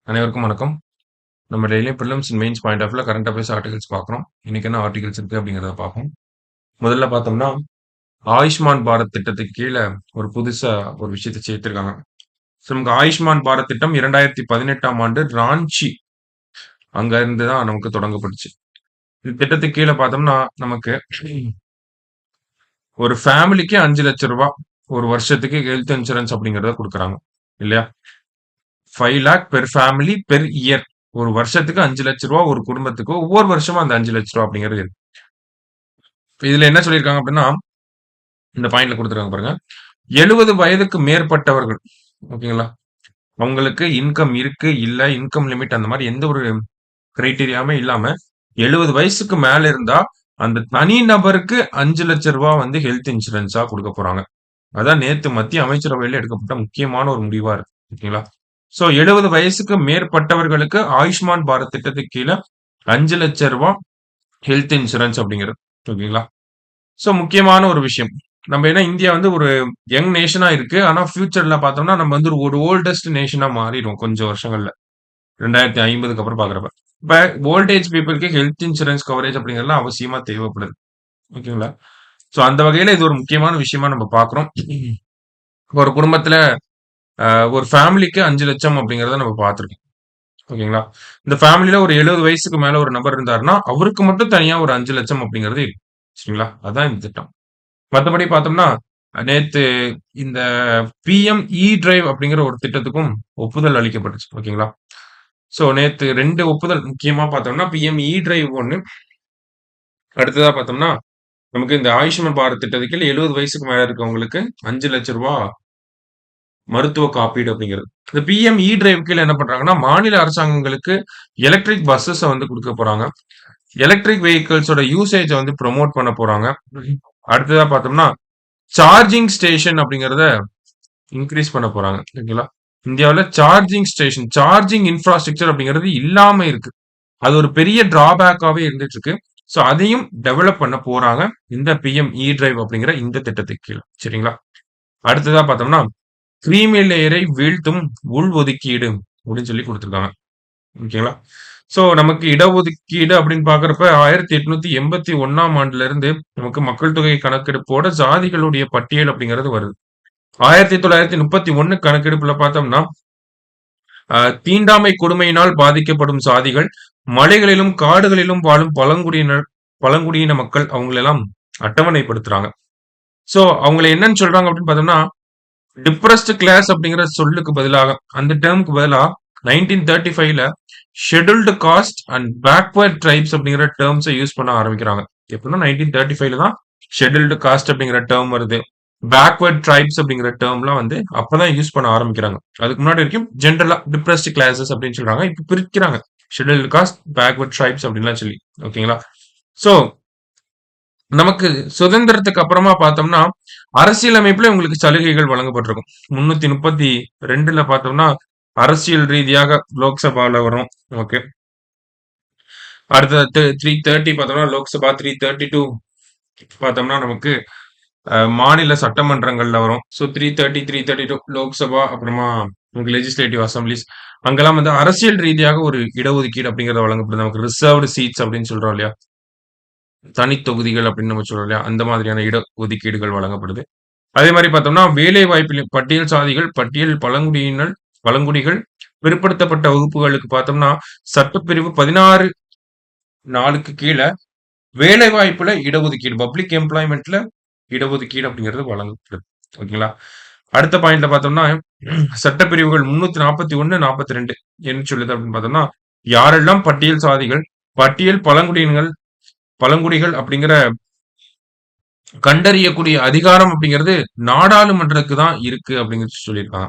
அனைவருக்கும் வணக்கம். நம்ம டெய்லியும் prelims and mains point of வியூல கரண்ட் அஃபேர்ஸ் ஆர்டிகல்ஸ் பார்க்குறோம். இன்னைக்கு என்ன ஆர்டிகல்ஸ் இருக்கு அப்படிங்கிறத பார்ப்போம். முதல்ல பார்த்தோம்னா, ஆயுஷ்மான் பாரத் திட்டத்துக்கு கீழ ஒரு புதுசா ஒரு விஷயத்த சேர்த்திருக்காங்க. ஸோ நமக்கு ஆயுஷ்மான் பாரத் திட்டம் 2018ஆம் ஆண்டு ராஞ்சி அங்க இருந்து தான் நமக்கு தொடங்கப்பட்டுச்சு. இந்த திட்டத்துக்கு கீழ பார்த்தோம்னா, நமக்கு ஒரு ஃபேமிலிக்கு ரூ. 5,00,000 ஒரு வருஷத்துக்கு ஹெல்த் இன்சூரன்ஸ் அப்படிங்கிறத குடுக்குறாங்க. இல்லையா? 5,00,000 பெர் ஃபேமிலி பெர் இயர். ஒரு வருஷத்துக்கு ரூ. 5,00,000 ஒரு குடும்பத்துக்கு ஒவ்வொரு வருஷமும் அந்த ரூ. 5,00,000 அப்படிங்கிறது இருக்கு. இதுல என்ன சொல்லியிருக்காங்க அப்படின்னா, இந்த பாயிண்ட்ல குடுத்துருக்காங்க பாருங்க. 70 வயதுக்கு மேற்பட்டவர்கள் ஓகேங்களா? அவங்களுக்கு இன்கம் இருக்கு, இல்ல இன்கம் லிமிட் அந்த மாரி எந்த ஒரு கிரைட்டீரியாவுமே இல்லாம 70 வயசுக்கு மேல இருந்தா, அந்த தனி நபருக்கு ரூ. 5,00,000 வந்து ஹெல்த் இன்சூரன்ஸா குடுக்கப் போறாங்க. அதான் நேத்து மத்திய அமைச்சரவையில எடுக்கப்பட்ட முக்கியமான ஒரு முடிவா இருக்கு. ஓகேங்களா? சோ 70 வயசுக்கு மேற்பட்டவர்களுக்கு ஆயுஷ்மான் பாரத் திட்டத்துக்கு கீழ ரூ. 5,00,000 ஹெல்த் இன்சூரன்ஸ் அப்படிங்கிறது. ஓகேங்களா? சோ முக்கியமான ஒரு விஷயம். நம்ம ஏன்னா இந்தியா வந்து ஒரு யங் நேஷனா இருக்கு. ஆனா ஃபியூச்சர்ல பார்த்தோம்னா, நம்ம வந்து ஒரு ஓல்டஸ்ட் நேஷனா மாறிருவோம் கொஞ்சம் வருஷங்கள்ல. 2050க்கு அப்புறம் பார்க்குறப்ப. இப்ப ஓல்ட் ஏஜ் பீப்பிள்க்கு ஹெல்த் இன்சூரன்ஸ் கவரேஜ் அப்படிங்கிறதுலாம் அவசியமா தேவைப்படுது. ஓகேங்களா? சோ அந்த வகையில இது ஒரு முக்கியமான விஷயமா நம்ம பார்க்குறோம். ஒரு குடும்பத்துல ஒரு ஃபேமிலிக்கு 5,00,000 அப்படிங்கிறத நம்ம பார்த்துருக்கோம். ஓகேங்களா? இந்த ஃபேமிலில ஒரு 70 வயசுக்கு மேல ஒரு நபர் இருந்தாருன்னா, அவருக்கு மட்டும் தனியா ஒரு 5,00,000 அப்படிங்கிறது இருக்கு. சரிங்களா? அதான் இந்த திட்டம். மத்தபடி பார்த்தோம்னா, நேத்து இந்த பிஎம் இ டிரைவ் அப்படிங்கிற ஒரு திட்டத்துக்கும் ஒப்புதல் அளிக்கப்பட்டுச்சு. ஓகேங்களா? சோ நேத்து 2 ஒப்புதல் முக்கியமா பார்த்தோம்னா, பிஎம் இ டிரைவ் 1 அடுத்ததா பார்த்தோம்னா, நமக்கு இந்த ஆயுஷ்மான் பாரத் திட்டத்துக்கு கீழ 70 வயசுக்கு மேல இருக்கவங்களுக்கு ரூ. 5,00,000 மருத்துவ காப்பீடு அப்படிங்கிறது. இந்த பிஎம் இ டிரைவ் கீழ என்ன பண்றாங்கன்னா, மாநில அரசாங்கங்களுக்கு எலக்ட்ரிக் பஸ்ஸஸ வந்து குடுக்க போறாங்க. எலக்ட்ரிக் வெஹிக்கிள்ஸோட யூசேஜ வந்து புரமோட் பண்ண போறாங்க. அடுத்ததா பார்த்தோம்னா, சார்ஜிங் ஸ்டேஷன் அப்படிங்கிறத இன்கிரீஸ் பண்ண போறாங்க. ஓகேங்களா? இந்தியாவுல சார்ஜிங் ஸ்டேஷன், சார்ஜிங் இன்ஃப்ராஸ்ட்ரக்சர் அப்படிங்கிறது இல்லாம இருக்கு. அது ஒரு பெரிய டிராபேக்காவே இருந்துட்டு இருக்கு. சோ அதையும் டெவலப் பண்ண போறாங்க. இந்த பிஎம் இ டிரைவ் அப்படிங்கிற இந்த திட்டத்துக்கு கீழ. சரிங்களா? அடுத்ததா பார்த்தோம்னா, கிரீமி லேயரை வீழ்த்தும் உள் ஒதுக்கீடு அப்படின்னு சொல்லி குடுத்திருக்காங்க. ஓகேங்களா? சோ நமக்கு இடஒதுக்கீடு அப்படின்னு பார்க்கிறப்ப 1881ஆம் ஆண்டுல இருந்து நமக்கு மக்கள் தொகை கணக்கெடுப்போட சாதிகளுடைய பட்டியல் அப்படிங்கிறது வருது. 1931 கணக்கெடுப்புல பார்த்தோம்னா, தீண்டாமை கொடுமையினால் பாதிக்கப்படும் சாதிகள், மலைகளிலும் காடுகளிலும் வாழும் பழங்குடியின மக்கள் அவங்களெல்லாம் அட்டவணைப்படுத்துறாங்க. சோ அவங்கள என்னன்னு சொல்றாங்க அப்படின்னு பார்த்தோம்னா, டிப்ரஸ்ட் கிளாஸ் அப்படிங்கிற சொல்லுக்கு பதிலாக அந்த டெர்ம்க்கு பதிலா 1935ல scheduled caste and backward tribes அப்படிங்கிற டேர்ம்ஸை யூஸ் பண்ண ஆரம்பிக்கிறாங்க. எப்படின்னா 1935ல தான் ஷெட்யூல்டு காஸ்ட் அப்படிங்கிற டேர்ம் வருது. பேக்வர்ட் ட்ரைப்ஸ் அப்படிங்கிற டேர்ம்லாம் வந்து அப்பதான் யூஸ் பண்ண ஆரம்பிக்கிறாங்க. அதுக்கு முன்னாடி வரைக்கும் ஜென்ரலா டிப்ரஸ்ட் கிளாஸஸ் அப்படின்னு சொல்றாங்க. இப்ப பிரிக்கிறாங்க. ஷெட்யூல்டு காஸ்ட், பேக்வர்ட் ட்ரைப்ஸ் அப்படின்லாம் சொல்லி. ஓகேங்களா? சோ நமக்கு சுதந்திரத்துக்கு அப்புறமா பார்த்தோம்னா, அரசியலமைப்புல உங்களுக்கு சலுகைகள் வழங்கப்பட்டிருக்கும். 332ல பார்த்தோம்னா, அரசியல் ரீதியாக லோக்சபால வரும். ஓகே. அடுத்தது 330 பார்த்தோம்னா, லோக்சபா 332 பார்த்தோம்னா நமக்கு மாநில சட்டமன்றங்கள்ல வரும். ஸோ 330, 332 லோக்சபா அப்புறமா நமக்கு லெஜிஸ்லேட்டிவ் அசம்பிளிஸ் அங்கெல்லாம் வந்து அரசியல் ரீதியாக ஒரு இடஒதுக்கீடு அப்படிங்கிறது வழங்கப்படுது. நமக்கு ரிசர்வ்டு சீட்ஸ் அப்படின்னு சொல்றோம் இல்லையா? தனித்தொகுதிகள் அப்படின்னு நம்ம சொல்றோம் இல்லையா? அந்த மாதிரியான இட ஒதுக்கீடுகள் வழங்கப்படுது. அதே மாரி பார்த்தோம்னா, வேலை வாய்ப்பில் பட்டியல் சாதிகள், பழங்குடிகள், பிற்படுத்தப்பட்ட வகுப்புகளுக்கு பார்த்தோம்னா, சட்டப்பிரிவு 16 4க்கு கீழ வேலை வாய்ப்புல இடஒதுக்கீடு, பப்ளிக் எம்ப்ளாய்மென்ட்ல இடஒதுக்கீடு அப்படிங்கிறது வழங்கப்படுது. ஓகேங்களா? அடுத்த பாயிண்ட்ல பார்த்தோம்னா, சட்டப்பிரிவுகள் 341, 42 என்ன சொல்லுது அப்படின்னு பார்த்தோம்னா, யாரெல்லாம் பட்டியல் சாதிகள், பட்டியல் பழங்குடிகள் அப்படிங்கிற கண்டறியக்கூடிய அதிகாரம் அப்படிங்கிறது நாடாளுமன்றத்துக்கு தான் இருக்கு அப்படிங்கிறது சொல்லியிருக்காங்க.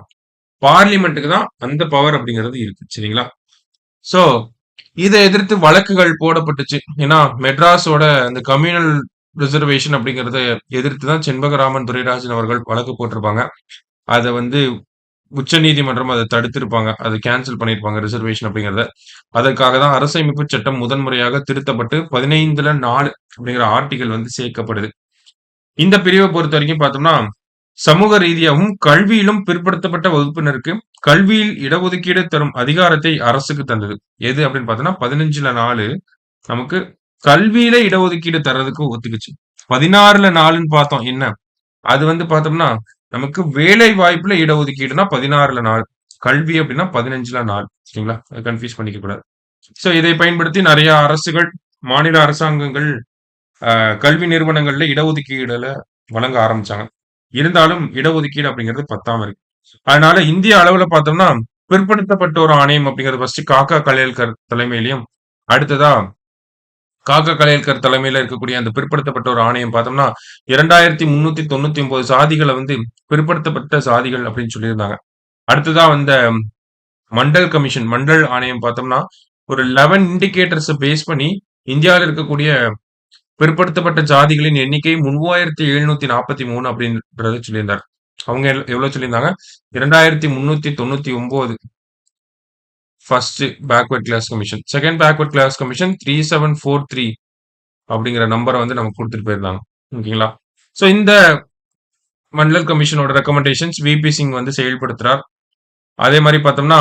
பார்லிமெண்ட்டுக்கு தான் அந்த பவர் அப்படிங்கிறது இருக்கு. சரிங்களா? சோ இத எதிர்த்து வழக்குகள் போடப்பட்டுச்சு. ஏன்னா மெட்ராஸோட அந்த கம்யூனல் ரிசர்வேஷன் அப்படிங்கிறத எதிர்த்து தான் செண்பகராமன் துரைராஜன் அவர்கள் வழக்கு போட்டிருப்பாங்க. அத வந்து உச்சநீதிமன்றம் அத தடுத்திருப்பாங்க. அத கேன்சல் பண்ணியிருப்பாங்க ரிசர்வேஷன் அப்படிங்கிறத. அதற்காக தான் அரசமைப்பு சட்டம் முதன் முறையாக திருத்தப்பட்டு 15ல 4 அப்படிங்கிற ஆர்டிகிள் வந்து சேர்க்கப்படுது. இந்த பிரிவை பொறுத்தவரைக்கும் பார்த்தோம்னா, சமூக ரீதியாகவும் கல்வியிலும் பிற்படுத்தப்பட்ட வகுப்பினருக்கு கல்வியில் இடஒதுக்கீடு தரும் அதிகாரத்தை அரசுக்கு தந்தது. எது அப்படின்னு பார்த்தோம்னா 15ல 4 நமக்கு கல்வியில இடஒதுக்கீடு தர்றதுக்கு ஒத்துக்குச்சு. 16ல 4ன்னு பார்த்தோம் என்ன? அது வந்து பார்த்தோம்னா நமக்கு வேலை வாய்ப்புல இடஒதுக்கீடுனா 16ல 4 கல்வி அப்படின்னா 15ல 4 சரிங்களா? கன்ஃபியூஸ் பண்ணிக்க கூடாது. சோ இதை பயன்படுத்தி நிறைய அரசுகள், மாநில அரசாங்கங்கள் கல்வி நிறுவனங்கள்ல இடஒதுக்கீடுல வழங்க ஆரம்பிச்சாங்க. இருந்தாலும் இடஒதுக்கீடு அப்படிங்கிறது பத்தாம இருக்கு. அதனால இந்திய அளவுல பார்த்தோம்னா பிற்படுத்தப்பட்டோர் ஆணையம் அப்படிங்கிறது ஃபர்ஸ்ட் காக்கா கலேல்கர் தலைமையிலையும், அடுத்ததா காக்கா கலேல்கர் தலைமையில இருக்கக்கூடிய அந்த பிற்படுத்தப்பட்டோர் ஆணையம் பார்த்தோம்னா 2399 சாதிகளை வந்து பிற்படுத்தப்பட்ட சாதிகள் அப்படின்னு சொல்லியிருந்தாங்க. அடுத்ததா வந்த மண்டல் ஆணையம் பார்த்தோம்னா ஒரு 11 இண்டிகேட்டர்ஸ் பேஸ் பண்ணி இந்தியாவில் இருக்கக்கூடிய பிற்படுத்தப்பட்ட ஜாதிகளின் எண்ணிக்கை 3743 அப்படின்றத சொல்லியிருந்தார். அவங்க எவ்வளவு சொல்லியிருந்தாங்க? 2399 first backward class commission. Second backward class commission 3743 அப்படிங்கிற நம்பரை வந்து நமக்கு கொடுத்துட்டு போயிருந்தாங்க. ஓகேங்களா? சோ இந்த மண்டல் கமிஷனோட ரெக்கமெண்டேஷன்ஸ் விபி சிங் வந்து செயல்படுத்துறார். அதே மாதிரி பார்த்தோம்னா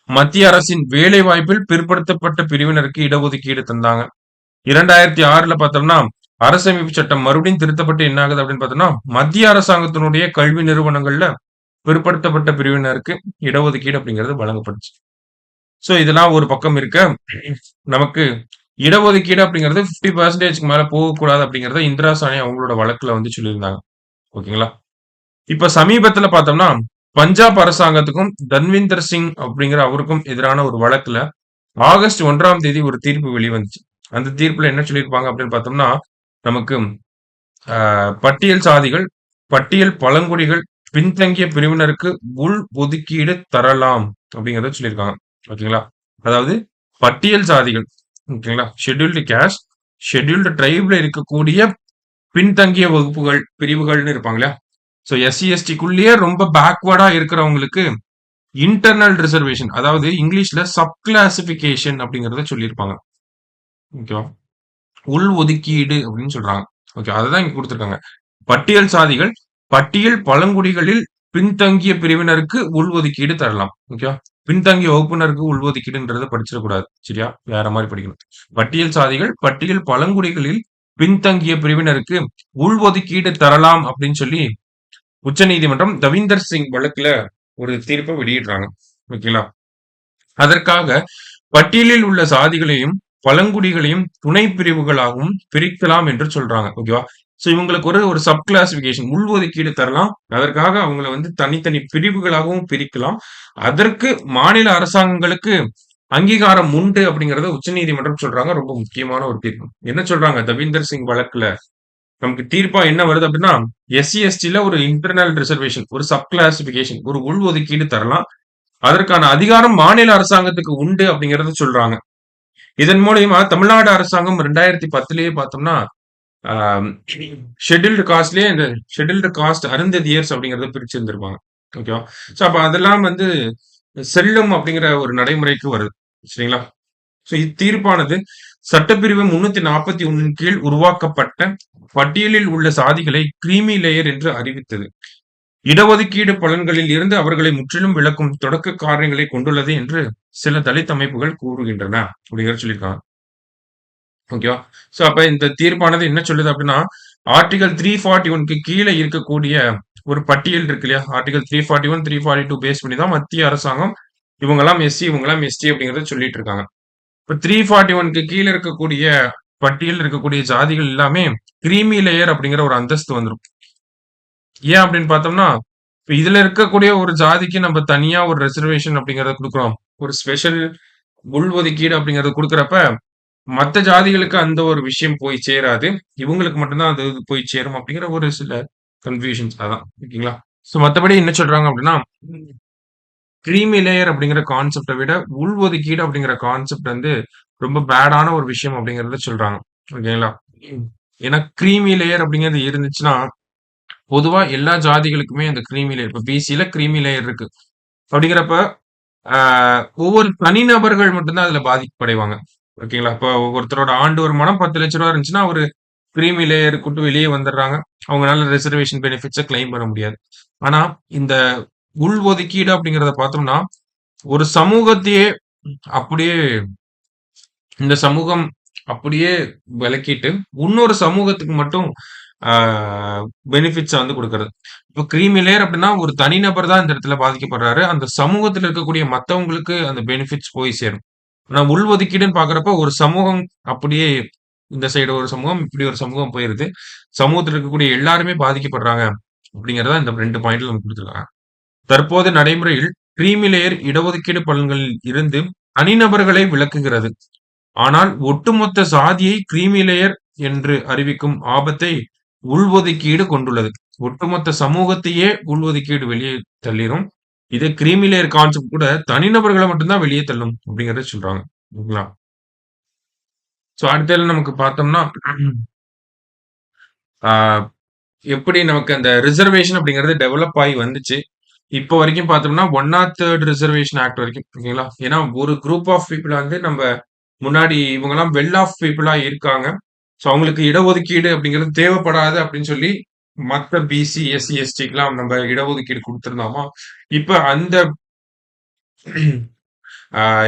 மத்திய அரசின் வேலை வாய்ப்பில் பிற்படுத்தப்பட்ட பிரிவினருக்கு இடஒதுக்கீடு தந்தாங்க. 2006ல பார்த்தோம்னா அரசமைப்பு சட்டம் மறுபடியும் திருத்தப்பட்டு என்ன ஆகுது அப்படின்னு பார்த்தோம்னா மத்திய அரசாங்கத்தினுடைய கல்வி நிறுவனங்கள்ல பிற்படுத்தப்பட்ட பிரிவினருக்கு இடஒதுக்கீடு அப்படிங்கிறது வழங்கப்பட்டுச்சு. சோ இதெல்லாம் ஒரு பக்கம் இருக்க நமக்கு இடஒதுக்கீடு அப்படிங்கிறது 50% மேல போகக்கூடாது அப்படிங்கறத இந்திரா சாணி அவங்களோட வழக்குல வந்து சொல்லியிருந்தாங்க. ஓகேங்களா? இப்ப சமீபத்துல பார்த்தோம்னா பஞ்சாப் அரசாங்கத்துக்கும் தன்விந்தர் சிங் அப்படிங்கிற அவருக்கும் எதிரான ஒரு வழக்குல ஆகஸ்ட் 1ஆம் தேதி ஒரு தீர்ப்பு வெளிவந்துச்சு. அந்த தீர்ப்புல என்ன சொல்லியிருப்பாங்க அப்படின்னு பார்த்தோம்னா நமக்கு பட்டியல் சாதிகள், பட்டியல் பழங்குடிகள், பின்தங்கிய பிரிவினருக்கு உள் ஒதுக்கீடு தரலாம் அப்படிங்கறத சொல்லியிருக்காங்க. ஓகேங்களா? அதாவது பட்டியல் சாதிகள், ஓகேங்களா? ஷெட்யூல்டு கேஸ்ட், ஷெட்யூல்டு ட்ரைப்ல இருக்கக்கூடிய பின்தங்கிய வகுப்புகள், பிரிவுகள்னு இருப்பாங்க இல்லையா? சோ எஸ்சி எஸ்டிக்குள்ளேயே ரொம்ப பேக்வர்டா இருக்கிறவங்களுக்கு இன்டர்னல் ரிசர்வேஷன், அதாவது இங்கிலீஷ்ல சப் கிளாசிபிகேஷன் அப்படிங்கறத சொல்லியிருப்பாங்க. ஓகேவா? உள் ஒதுக்கீடு அப்படின்னு சொல்றாங்க. ஓகே, அததான் இங்க கொடுத்திருக்காங்க. பட்டியல் சாதிகள், பட்டியல் பழங்குடிகளில் பின்தங்கிய பிரிவினருக்கு உள்ஒதுக்கீடு தரலாம். ஓகேவா? பின்தங்கிய வகுப்பினருக்கு உள்ஒதுக்கீடுன்றத படிச்சிடக்கூடாது. சரியா? வேற மாதிரி படிக்கணும். பட்டியல் சாதிகள், பட்டியல் பழங்குடிகளில் பின்தங்கிய பிரிவினருக்கு உள்ஒதுக்கீடு தரலாம் அப்படின்னு சொல்லி உச்சநீதிமன்றம் தவீந்தர் சிங் வழக்குல ஒரு தீர்ப்பை வெளியிடுறாங்க. ஓகேங்களா? அதற்காக பட்டியலில் உள்ள சாதிகளையும் பழங்குடிகளையும் துணை பிரிவுகளாகவும் பிரிக்கலாம் என்று சொல்றாங்க. ஓகேவா? சோ இவங்களுக்கு ஒரு சப் கிளாசிபிகேஷன் உள்ஒதுக்கீடு தரலாம். அதற்காக அவங்களை வந்து தனித்தனி பிரிவுகளாகவும் பிரிக்கலாம். அதற்கு மாநில அரசாங்கங்களுக்கு அங்கீகாரம் உண்டு அப்படிங்கறத உச்சநீதிமன்றம் சொல்றாங்க. ரொம்ப முக்கியமான ஒரு தீர்ப்பு. என்ன சொல்றாங்க தவீந்தர் சிங் வழக்குல நமக்கு தீர்ப்பா என்ன வருது அப்படின்னா எஸ்சி எஸ்டில ஒரு இன்டர்னல் ரிசர்வேஷன், ஒரு சப் கிளாசிபிகேஷன், ஒரு உள்ஒதுக்கீடு தரலாம். அதற்கான அதிகாரம் மாநில அரசாங்கத்துக்கு உண்டு அப்படிங்கறத சொல்றாங்க. இதன் மூலியமா தமிழ்நாடு அரசாங்கம் 2010லயே பார்த்தோம்னா ஷெட்யூல்டு காஸ்ட்லயே இந்த ஷெட்யூல்டு காஸ்ட் அருந்ததியர்ஸ் அப்படிங்கறத பிரிச்சிருந்திருப்பாங்க. ஓகேவா? சோ அப்ப அதெல்லாம் வந்து செல்லும் அப்படிங்கிற ஒரு நடைமுறைக்கு வருது. சரிங்களா? சோ இத்தீர்ப்பானது சட்டப்பிரிவு 341 கீழ் உருவாக்கப்பட்ட பட்டியலில் உள்ள சாதிகளை கிரீமி லேயர் என்று அறிவித்தது. இடஒதுக்கீடு பலன்களில் இருந்து அவர்களை முற்றிலும் விலக்கும் தொடக்க காரணங்களை கொண்டுள்ளது என்று சில தலித் அமைப்புகள் கூறுகின்றன அப்படிங்கிற சொல்லியிருக்காங்க. ஓகேவா? சோ அப்ப இந்த தீர்ப்பானது என்ன சொல்லுது அப்படின்னா ஆர்டிகல் 341க்கு கீழே இருக்கக்கூடிய ஒரு பட்டியல் இருக்கு இல்லையா? ஆர்டிகல் 341, 342 பேஸ் பண்ணி தான் மத்திய அரசாங்கம் இவங்கெல்லாம் எஸ்சி, இவங்கெல்லாம் எஸ்டி அப்படிங்கறத சொல்லிட்டு இருக்காங்க. இப்ப 341க்கு கீழே இருக்கக்கூடிய பட்டியல் இருக்கக்கூடிய ஜாதிகள் எல்லாமே கிரீமி லேயர் அப்படிங்கிற ஒரு அந்தஸ்து வந்துடும். ஏன் அப்படின்னு பார்த்தோம்னா இப்ப இதுல இருக்கக்கூடிய ஒரு ஜாதிக்கு நம்ம தனியா ஒரு ரிசர்வேஷன் அப்படிங்கறத கொடுக்குறோம். ஒரு ஸ்பெஷல் உள்ஒதுக்கீடு அப்படிங்கறத கொடுக்கறப்ப மத்த ஜாதிகளுக்கு அந்த ஒரு விஷயம் போய் சேராது. இவங்களுக்கு மட்டும்தான் அது போய் சேரும் அப்படிங்கிற ஒரு சில கன்ஃபியூஷன்ஸ் அதான். ஓகேங்களா? சோ மத்தபடி என்ன சொல்றாங்க அப்படின்னா கிரீமி லேயர் அப்படிங்கிற கான்செப்டை விட உள்ஒதுக்கீடு அப்படிங்கிற கான்செப்ட் வந்து ரொம்ப பேடான ஒரு விஷயம் அப்படிங்கறத சொல்றாங்க. ஓகேங்களா? ஏன்னா கிரீமி லேயர் அப்படிங்கிறது இருந்துச்சுன்னா பொதுவா எல்லா ஜாதிகளுக்குமே அந்த கிரீமி லேயர், இப்ப பிசில கிரீமி லேயர் இருக்கு அப்படிங்கிறப்ப ஒவ்வொரு தனிநபர்கள் மட்டும்தான் அதுல பாதிப்படைவாங்க. ஓகேங்களா? இப்ப ஒருத்தரோட ஆண்டு வருமானம் 10 லட்சம் ரூபாய் இருந்துச்சுன்னா அவரு கிரீமி லேயர் கூட்டு வெளியே வந்துடுறாங்க. அவங்களால ரிசர்வேஷன் பெனிஃபிட்ஸ கிளைம் பண்ண முடியாது. ஆனா, இந்த உள்ஒதுக்கீடு அப்படிங்கிறத பார்த்தோம்னா, ஒரு சமூகத்தையே அப்படியே இந்த சமூகம் அப்படியே விலக்கிட்டு, இன்னொரு சமூகத்துக்கு மட்டும் ஆ பெனிஃபிட்ஸ வந்து குடுக்குறது. இப்போ கிரீமி லேயர் அப்படின்னா, ஒரு தனிநபர் தான் இந்த இடத்துல பாதிக்கப்படுறாரு. அந்த சமூகத்துல இருக்கக்கூடிய மத்தவங்களுக்கு அந்த பெனிஃபிட்ஸ் போய் சேரும். ஆனா உள்ஒதுக்கீடுன்னு பார்க்குறப்போ, ஒரு சமூகம் அப்படியே இந்த சைடு ஒரு சமூகம், இப்படி ஒரு சமூகம் போயிருது. சமூகத்துல இருக்கக்கூடிய எல்லாருமே பாதிக்கப்படுறாங்க. அப்படிங்கிறத இந்த 2 பாயிண்ட்ல நமக்கு குடுத்துருக்காங்க. தற்போது நடைமுறையில் கிரீமி லேயர் இடஒதுக்கீடு பலன்களில் இருந்து தனிநபர்களை விலக்குகிறது. ஆனால் ஒட்டுமொத்த சாதியை கிரீமி லேயர் என்று அறிவிக்கும் ஆபத்தை உள்ஒதுக்கீடு கொண்டுள்ளது. ஒட்டுமொத்த சமூகத்தையே உள்ஒதுக்கீடு வெளியே தள்ளிரும். இதே கிரீமி லேயர் கான்செப்ட் கூட தனிநபர்கள மட்டும் தான் வெளியே தள்ளும் அப்படிங்கிறத சொல்றாங்க. ஓகேங்களா? சோ அடுத்ததுல நமக்கு பார்த்தோம்னா, ஆ எப்படி நமக்கு அந்த ரிசர்வேஷன் அப்படிங்கிறது டெவலப் ஆகி வந்துச்சு. இப்போ வரைக்கும் பார்த்தோம்னா, 1/3 ரிசர்வேஷன் ஆக்ட் வரைக்கும். ஓகேங்களா? ஏன்னா ஒரு குரூப் ஆஃப் பீப்பிள வந்து நம்ப முன்னாடி இவங்கலாம் வெல் ஆஃப் பீப்பிளா இருக்காங்க. ஸோ அவங்களுக்கு இடஒதுக்கீடு அப்படிங்கிறது தேவைப்படாது அப்படின்னு சொல்லி, மத்த பிசி, எஸ்சி, எஸ்டிக்குலாம் நம்ம இடஒதுக்கீடு குடுத்திருந்தோமா, இப்ப அந்த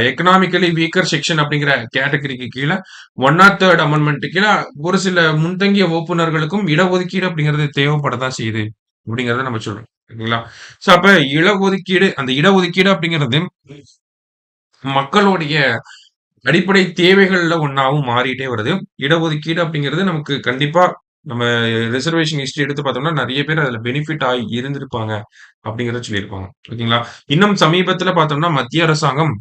எக்கனாமிக்கலி வீக்கர் செக்ஷன் அப்படிங்கிற கேட்டகரிக்கு கீழ 1/3 அமெண்ட்மென்ட் கீழ ஒரு சில முன்தங்கிய வகுப்பினர்களுக்கும் இடஒதுக்கீடு அப்படிங்கிறது தேவைப்படத்தான் செய்யுது. அப்படிங்கிறத நம்ம சொல்றோம். ஓகேங்களா? ஸோ அப்ப அந்த இடஒதுக்கீடு அப்படிங்கிறது மக்களுடைய அடிப்படை தேவைகள்ல ஒண்ணாவும் மாறிட்டே வருது. இடஒதுக்கீடு அப்படிங்கிறது நமக்கு கண்டிப்பா நம்ம ரிசர்வேஷன் ஹிஸ்டரி எடுத்து பார்த்தோம்னா, நெறைய பேர் அதுல பெனிஃபிட் ஆகி இருந்திருப்பாங்க. அப்படிங்கிறத சொல்லியிருப்பாங்க. ஓகேங்களா? இன்னும் சமீபத்தில பார்த்தோம்னா, மத்திய அரசாங்கம்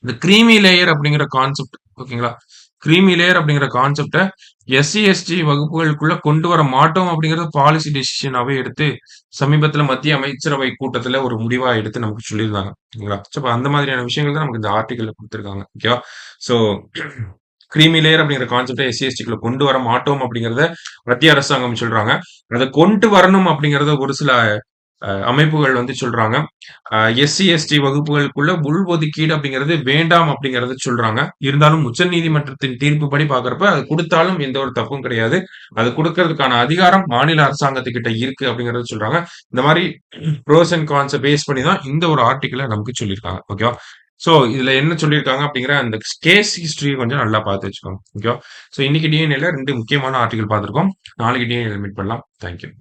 இந்த கிரீமி லேயர் அப்படிங்கிற கான்செப்ட் ஓகேங்களா? கிரீமி லேயர் அப்படிங்கிற கான்செப்ட்ட எஸ்சி, எஸ்டி வகுப்புகளுக்குள்ள கொண்டு வர மாட்டோம் அப்படிங்கிறது பாலிசி டெசிஷனாவே எடுத்து சமீபத்தில மத்திய அமைச்சரவை கூட்டத்தில ஒரு முடிவா எடுத்து நமக்கு சொல்லியிருந்தாங்க. ஓகேங்களா? ஸோ அப்ப அந்த மாதிரியான விஷயங்கள் தான் நமக்கு இந்த ஆர்டிகிள்ல குடுத்திருக்காங்க. ஓகேவா? ஸோ கிரீமி லேயர் அப்படிங்கிற கான்செப்ட்ட எஸ்சி, எஸ்டிக்குள்ள கொண்டு வர மாட்டோம் அப்படிங்கிறத மத்திய அரசாங்கம் சொல்றாங்க. அத கொண்டு வரணும் அப்படிங்கிறத ஒரு சில அமைப்புகள் வந்து சொல்றாங்க. எஸ்சி, எஸ்டி வகுப்புகளுக்குள்ள உள்ஒதுக்கீடு அப்படிங்கிறது வேண்டாம் அப்படிங்கிறத சொல்றாங்க. இருந்தாலும் உச்சநீதிமன்றத்தின் தீர்ப்புப்படி பார்க்கிறப்ப, அது குடுத்தாலும் எந்த ஒரு தப்பும் கிடையாது. அது குடுக்கறதுக்கான அதிகாரம் மாநில அரசாங்கத்துக்கிட்ட இருக்கு அப்படிங்கிறத சொல்றாங்க. இந்த மாரி ப்ரோஸ் அண்ட் கான்ஸ பேஸ் பண்ணி தான் இந்த ஒரு ஆர்டிக்கிள நமக்கு சொல்லியிருக்காங்க. ஓகேவா? சோ இதுல என்ன சொல்லியிருக்காங்க அப்படிங்கிற அந்த கேஸ் ஹிஸ்டரிய கொஞ்சம் நல்லா பார்த்து வச்சுக்கோங்க. ஓகேவா? சோ இன்னைக்கு டிஎன்ஏல 2 முக்கியமான ஆர்டிகிள் பார்த்திருக்கோம். நாளைக்கு டிஎன்ஏல மீட் பண்ணலாம். Thank you.